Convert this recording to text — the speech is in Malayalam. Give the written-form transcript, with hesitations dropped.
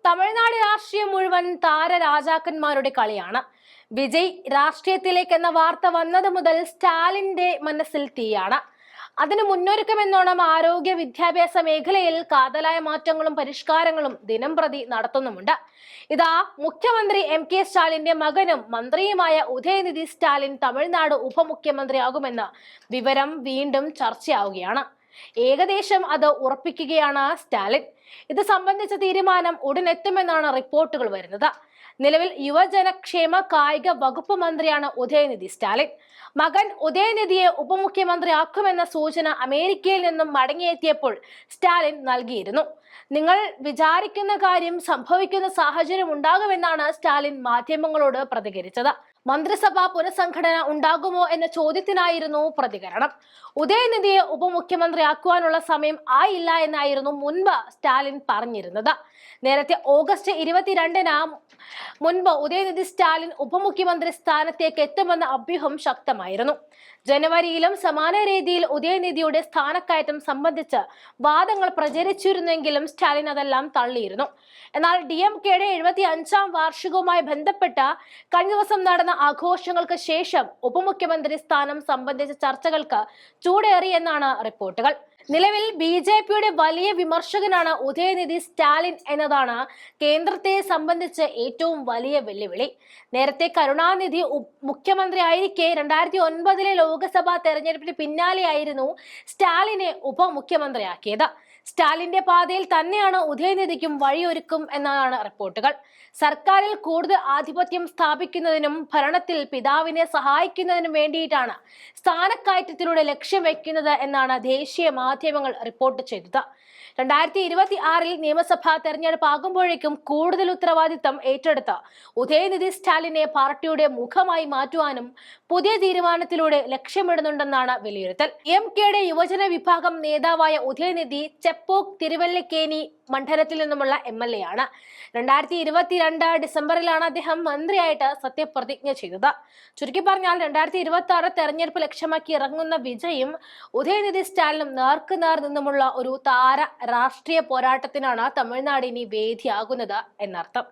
തമിഴ്നാട് രാഷ്ട്രീയം മുഴുവൻ താരരാജാക്കന്മാരുടെ കളിയാണ്. വിജയ് രാഷ്ട്രീയത്തിലേക്ക് എന്ന വാർത്ത വന്നത് മുതൽ സ്റ്റാലിന്റെ മനസ്സിൽ തീയാണ്. അതിന് മുന്നൊരുക്കമെന്നോണം ആരോഗ്യ വിദ്യാഭ്യാസ മേഖലയിൽ കാതലായ മാറ്റങ്ങളും പരിഷ്കാരങ്ങളും ദിനം പ്രതി നടത്തുന്നുമുണ്ട്. ഇതാ മുഖ്യമന്ത്രി MK സ്റ്റാലിന്റെ മകനും മന്ത്രിയുമായ ഉദയനിധി സ്റ്റാലിൻ തമിഴ്നാട് ഉപമുഖ്യമന്ത്രിയാകുമെന്ന വിവരം വീണ്ടും ചർച്ചയാവുകയാണ്. ഏകദേശം അത് ഉറപ്പിക്കുകയാണ് സ്റ്റാലിൻ. ഇത് സംബന്ധിച്ച തീരുമാനം ഉടനെത്തുമെന്നാണ് റിപ്പോർട്ടുകൾ വരുന്നത്. നിലവിൽ യുവജനക്ഷേമ കായിക വകുപ്പ് മന്ത്രിയാണ് ഉദയനിധി സ്റ്റാലിൻ. മകൻ ഉദയനിധിയെ ഉപമുഖ്യമന്ത്രിയാക്കുമെന്ന സൂചന അമേരിക്കയിൽ നിന്നും മടങ്ങിയെത്തിയപ്പോൾ സ്റ്റാലിൻ നൽകിയിരുന്നു. നിങ്ങൾ വിചാരിക്കുന്ന കാര്യം സംഭവിക്കുന്ന സാഹചര്യം ഉണ്ടാകുമെന്നാണ് സ്റ്റാലിൻ മാധ്യമങ്ങളോട് പ്രതികരിച്ചത്. മന്ത്രിസഭാ പുനഃസംഘടന ഉണ്ടാകുമോ എന്ന ചോദ്യത്തിനായിരുന്നു പ്രതികരണം. ഉദയനിധിയെ ഉപമുഖ്യമന്ത്രിയാക്കുവാനുള്ള സമയം ആയില്ല എന്നായിരുന്നു മുൻപ് സ്റ്റാലിൻ പറഞ്ഞിരുന്നത്. നേരത്തെ ഓഗസ്റ്റ് 22-ന് മുൻപ് ഉദയനിധി സ്റ്റാലിൻ ഉപമുഖ്യമന്ത്രി സ്ഥാനത്തേക്ക് എത്തുമെന്ന അഭ്യൂഹം ശക്തമായിരുന്നു. ജനുവരിയിലും സമാന രീതിയിൽ ഉദയനിധിയുടെ സ്ഥാനക്കയറ്റം സംബന്ധിച്ച് വാദങ്ങൾ പ്രചരിച്ചിരുന്നെങ്കിലും സ്റ്റാലിൻ അതെല്ലാം തള്ളിയിരുന്നു. എന്നാൽ DMKയുടെ 75-ാം വാർഷികവുമായി ബന്ധപ്പെട്ട കഴിഞ്ഞ ദിവസം നടന്ന ആഘോഷങ്ങൾക്ക് ശേഷം ഉപമുഖ്യമന്ത്രി സ്ഥാനം സംബന്ധിച്ച ചർച്ചകൾക്ക് ചൂടേറിയെന്നാണ് റിപ്പോർട്ടുകൾ. നിലവിൽ BJPയുടെ വലിയ വിമർശകനാണ് ഉദയനിധി സ്റ്റാലിൻ എന്നതാണ് കേന്ദ്രത്തെ സംബന്ധിച്ച് ഏറ്റവും വലിയ വെല്ലുവിളി. നേരത്തെ കരുണാനിധി മുഖ്യമന്ത്രി ആയിരിക്കെ 2009-ലെ ലോക്സഭാ തെരഞ്ഞെടുപ്പിന് പിന്നാലെയായിരുന്നു സ്റ്റാലിനെ ഉപമുഖ്യമന്ത്രിയാക്കിയത്. സ്റ്റാലിന്റെ പാതയിൽ തന്നെയാണ് ഉദയനിധിക്കും വഴിയൊരുക്കും എന്നാണ് റിപ്പോർട്ടുകൾ. സർക്കാരിൽ കൂടുതൽ ആധിപത്യം സ്ഥാപിക്കുന്നതിനും ഭരണത്തിൽ പിതാവിനെ സഹായിക്കുന്നതിനും വേണ്ടിയിട്ടാണ് സ്ഥാനക്കയറ്റത്തിലൂടെ ലക്ഷ്യം വെക്കുന്നത് എന്നാണ് ദേശീയ മാധ്യമങ്ങൾ റിപ്പോർട്ട് ചെയ്തത്. 2026-ൽ നിയമസഭാ തെരഞ്ഞെടുപ്പ് ആകുമ്പോഴേക്കും കൂടുതൽ ഉത്തരവാദിത്തം ഏറ്റെടുത്ത് ഉദയനിധി സ്റ്റാലിനെ പാർട്ടിയുടെ മുഖമായി മാറ്റുവാനും പുതിയ തീരുമാനത്തിലൂടെ ലക്ഷ്യമിടുന്നുണ്ടെന്നാണ് വിലയിരുത്തൽ. DMKയുടെ യുവജന വിഭാഗം നേതാവായ ഉദയനിധി ചെപ്പോക്ക് തിരുവല്ലക്കേനി മണ്ഡലത്തിൽ നിന്നുമുള്ള MLA ആണ്. 2022 ഡിസംബറിലാണ് അദ്ദേഹം മന്ത്രിയായിട്ട് സത്യപ്രതിജ്ഞ ചെയ്തത്. ചുരുക്കി പറഞ്ഞാൽ 2026 തെരഞ്ഞെടുപ്പ് ലക്ഷ്യമാക്കി ഇറങ്ങുന്ന വിജയും ഉദയനിധി സ്റ്റാലിനും നേർക്കുനേർ നിന്നുമുള്ള ഒരു താര രാഷ്ട്രീയ പോരാട്ടത്തിനാണ് തമിഴ്നാട് ഇനി വേദിയാകുന്നത് എന്നർത്ഥം.